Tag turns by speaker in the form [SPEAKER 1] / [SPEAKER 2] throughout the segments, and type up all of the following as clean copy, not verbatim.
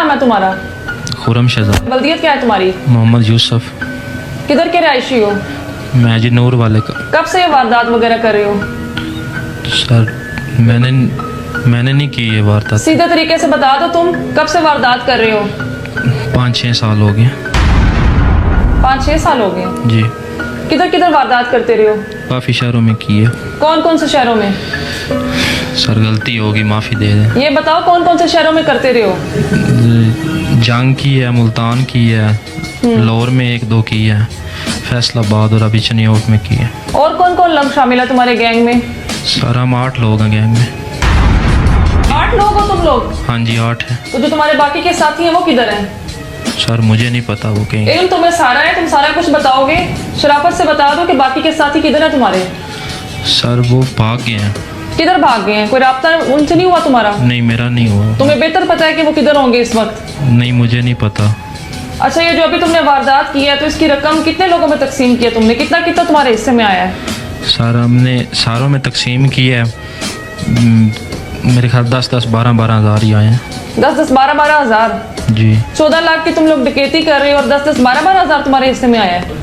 [SPEAKER 1] नाम है तुम्हारा?
[SPEAKER 2] खुरम शहजाद।
[SPEAKER 1] बल्दियत क्या है तुम्हारी?
[SPEAKER 2] मोहम्मद यूसुफ।
[SPEAKER 1] किधर के रहायशी हो?
[SPEAKER 2] मैं जी नूर वाले का।
[SPEAKER 1] कब से ये वारदात वगैरह कर रहे हो?
[SPEAKER 2] सर मैंने नहीं की ये वारदात।
[SPEAKER 1] सीधे तरीके से बता दो, तुम कब से वारदात कर रहे हो?
[SPEAKER 2] 5-6 साल हो गए।
[SPEAKER 1] 5-6 साल हो गए
[SPEAKER 2] जी।
[SPEAKER 1] किधर किधर वारदात करते रहे हो?
[SPEAKER 2] काफ़ी शहरों में की है।
[SPEAKER 1] कौन कौन से शहरों में?
[SPEAKER 2] सर गलती होगी, माफ़ी दे दें।
[SPEAKER 1] ये बताओ कौन कौन से शहरों में करते रहे हो?
[SPEAKER 2] जंग की है, मुल्तान की है, लाहौर में 1-2 की है, फैसलाबाद और अभी चनियोट में की है।
[SPEAKER 1] और कौन कौन लोग शामिल है तुम्हारे गैंग में?
[SPEAKER 2] सर हम 8 लोग हैं गैंग में।
[SPEAKER 1] 8 लोग हो तुम लोग?
[SPEAKER 2] हाँ जी 8 है।
[SPEAKER 1] तो जो तुम्हारे बाकी के साथी हैं वो किधर हैं?
[SPEAKER 2] सर मुझे नहीं पता वो कहीं।
[SPEAKER 1] इल्म तुम्हें सारा है, तुम सारा कुछ बताओगे? शराफत से बता दो कि बाकी के साथी किधर है तुम्हारे?
[SPEAKER 2] सर वो भाग गए हैं।
[SPEAKER 1] किधर भाग गए हैं? कोई राब्ता उनसे नहीं हुआ तुम्हारा?
[SPEAKER 2] नहीं मेरा नहीं हुआ।
[SPEAKER 1] तुम्हें बेहतर पता है कि वो किधर होंगे इस वक्त?
[SPEAKER 2] नहीं मुझे नहीं पता।
[SPEAKER 1] अच्छा, ये जो अभी तुमने वारदात की है तो इसकी रकम कितने लोगों में तकसीम किया तुमने? कितना कितना तुम्हारे हिस्से में आया है?
[SPEAKER 2] सर हमने सारों में तकसीम की है। मेरे ख्याल 10-10, 12-12 हज़ार ही आए हैं।
[SPEAKER 1] 10-10, 12-12 हजार?
[SPEAKER 2] जी।
[SPEAKER 1] 14 लाख की तुम लोग डकैती कर रहे हो और 10-10, 12-12 हजार तुम्हारे हिस्से में आया है?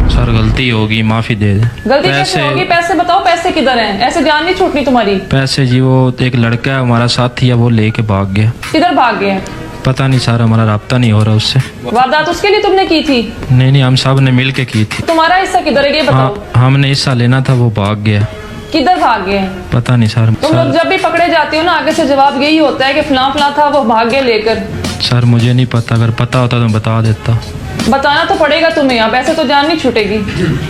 [SPEAKER 2] सर गलती होगी, माफ़ी दे दे।
[SPEAKER 1] गलती कैसे होगी? पैसे बताओ, पैसे किधर हैं? ऐसे जान नहीं छूटनी तुम्हारी।
[SPEAKER 2] पैसे जी वो एक लड़का है हमारा साथी है, वो लेके भाग गया।
[SPEAKER 1] किधर भाग गए हैं?
[SPEAKER 2] पता नहीं सर, हमारा राब्ता नहीं हो रहा उससे।
[SPEAKER 1] वारदात उसके लिए तुमने की थी?
[SPEAKER 2] नहीं हम सब ने मिल के की थी।
[SPEAKER 1] तुम्हारा हिस्सा किधर है ये बताओ?
[SPEAKER 2] हाँ हमने हिस्सा लेना था, वो भाग गया।
[SPEAKER 1] किधर भाग गए हैं?
[SPEAKER 2] पता नहीं सर।
[SPEAKER 1] तुम लोग जब भी पकड़े जाते हो ना, आगे से जवाब यही होता है कि फलां फलां था, वो भाग गए लेकर।
[SPEAKER 2] सर मुझे नहीं पता, अगर पता होता तो बता देता।
[SPEAKER 1] बताना तो पड़ेगा तुम्हें, अब ऐसे तो जान नहीं छूटेगी।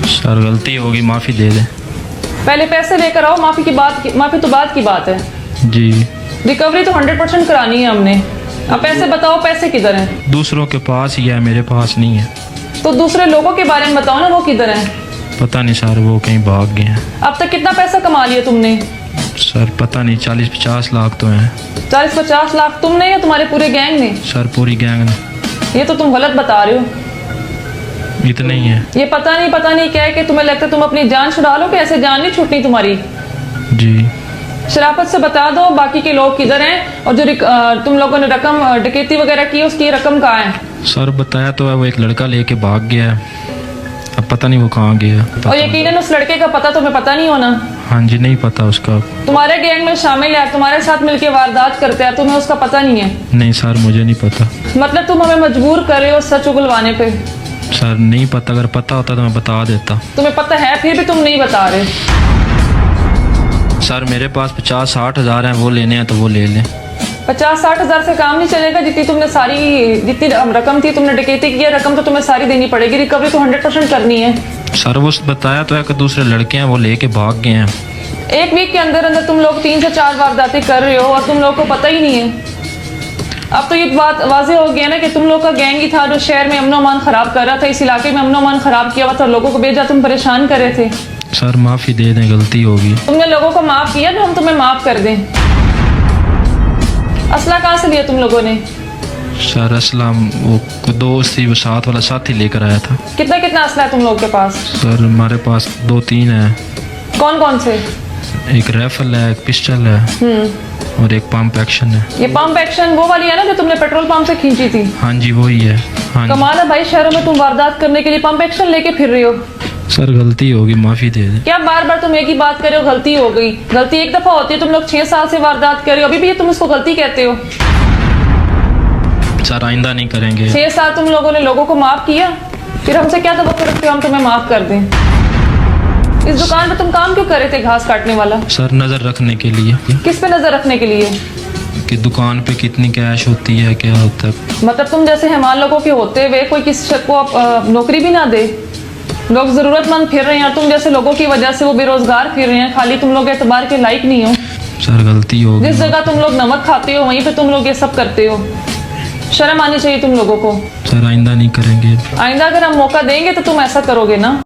[SPEAKER 2] सर गलती होगी, माफ़ी दे दे।
[SPEAKER 1] पहले पैसे लेकर आओ, माफी तो बात की बात है।
[SPEAKER 2] जी।
[SPEAKER 1] रिकवरी तो 100% करानी है हमने। अब पैसे बताओ, पैसे किधर हैं?
[SPEAKER 2] दूसरों के पास ही है, मेरे पास नहीं है।
[SPEAKER 1] तो दूसरे लोगों के बारे में बताओ ना, वो किधर हैं?
[SPEAKER 2] पता नहीं सर, वो कहीं भाग गए हैं।
[SPEAKER 1] अब तक कितना पैसा कमा लिया तुमने?
[SPEAKER 2] सर पता नहीं, 40-50 लाख तो हैं।
[SPEAKER 1] 40-50 लाख तुमने या तुम्हारे पूरे गैंग ने?
[SPEAKER 2] सर पूरी गैंग ने।
[SPEAKER 1] ये तो तुम गलत बता रहे हो।
[SPEAKER 2] इतना ही है।
[SPEAKER 1] ये पता नहीं क्या है कि तुम्हें लगता है तुम अपनी जान छुड़ा लो, कि ऐसे जान नहीं छूटनी तुम्हारी।
[SPEAKER 2] जी।
[SPEAKER 1] शराफत से बता दो बाकी के लोग किधर हैं, और जो तुम लोगों ने रकम डकैती वगैरह की उसकी रकम कहाँ है?
[SPEAKER 2] सर बताया तो है, वो एक लड़का लेके भाग गया है, अब पता नहीं वो कहाँ गया।
[SPEAKER 1] और यकीनन उस लड़के का पता तुम्हें पता नहीं होना?
[SPEAKER 2] हाँ जी नहीं पता उसका।
[SPEAKER 1] तुम्हारे गैंग में शामिल है, तुम्हारे साथ मिलके वारदात करते हैं, तुम्हें उसका पता नहीं है?
[SPEAKER 2] नहीं सर मुझे नहीं पता।
[SPEAKER 1] मतलब तुम हमें मजबूर कर रहे हो सच उगलवाने पे?
[SPEAKER 2] सर नहीं पता, अगर पता होता तो मैं बता देता।
[SPEAKER 1] तुम्हें पता है फिर भी तुम नहीं बता रहे?
[SPEAKER 2] सर मेरे पास 50-60 हज़ार हैं, वो लेने हैं तो वो ले लें।
[SPEAKER 1] 50-60 हजार से काम नहीं चलेगा। जितनी रकम थी तुमने डकैती की है, रकम तो तुम्हें सारी देनी पड़ेगी। रिकवरी तो 100% करनी है।
[SPEAKER 2] सर वो बताया तो है कि दूसरे लड़के हैं, वो लेके भाग गए हैं।
[SPEAKER 1] 1 वीक के अंदर अंदर तुम लोग 3 से 4 वारदातें कर रहे हो और तुम लोगों को पता ही नहीं है। अब तो ये बात वाज़ेह हो गया ना कि तुम लोग का गैंग ही था जो शहर में अमनो अमान खराब कर रहा था, इस इलाके में अमनो अमान खराब किया हुआ था, लोगों को बेजा तुम परेशान कर रहे थे।
[SPEAKER 2] सर माफ़ी दे दें, गलती होगी।
[SPEAKER 1] तुमने लोगों को माफ़ किया तो हम तुम्हें माफ़ कर दें। असला कहाँ से लिया तुम लोगों ने?
[SPEAKER 2] सर असलम वो दोस्त थी, वो साथ वाला साथी लेकर आया था।
[SPEAKER 1] कितना कितना असला है तुम लोगों के पास?
[SPEAKER 2] सर हमारे पास 2-3 है।
[SPEAKER 1] कौन कौन से?
[SPEAKER 2] एक राइफल है, एक पिस्टल है और एक पंप एक्शन है।
[SPEAKER 1] ये पंप एक्शन वो वाली है ना जो तुमने पेट्रोल पंप से खींची थी?
[SPEAKER 2] हाँ जी वही है। हाँ जी।
[SPEAKER 1] कमाल है भाई, शहरों में तुम वारदात करने के लिए पंप एक्शन लेके फिर रहे हो।
[SPEAKER 2] सर गलती होगी, माफ़ी दे दें।
[SPEAKER 1] क्या बार बार तुम एक ही बात कर रहे हो, गलती हो गई? गलती एक दफा होती है। तुम लोग 6 साल से वारदात कर रहे हो, अभी भी तुम इसको गलती कहते हो?
[SPEAKER 2] सर आइंदा नहीं करेंगे।
[SPEAKER 1] 6 साल तुम लोगों ने लोगों को माफ किया, फिर हमसे क्या तवक्को रखते हो हम तुम्हें माफ कर दें? इस दुकान पे तुम काम क्यों कर रहे थे, घास काटने वाला?
[SPEAKER 2] सर नज़र रखने के लिए।
[SPEAKER 1] किस पे नजर रखने के लिए?
[SPEAKER 2] कि दुकान पे कितनी कैश होती है, क्या होता है।
[SPEAKER 1] मतलब तुम जैसे हेमान लोगों के होते हुए कोई किसी को नौकरी भी ना दे? लोग जरूरतमंद फिर रहे हैं और तुम जैसे लोगों की वजह से वो बेरोजगार फिर रहे हैं। खाली तुम लोग एतबार के लायक नहीं हो।
[SPEAKER 2] सर गलती हो गई।
[SPEAKER 1] जिस जगह तुम लोग नमक खाते हो वहीं पे तुम लोग ये सब करते हो। शर्म आनी चाहिए तुम लोगों को।
[SPEAKER 2] सर आइंदा नहीं करेंगे।
[SPEAKER 1] आइंदा अगर हम मौका देंगे तो तुम ऐसा करोगे ना?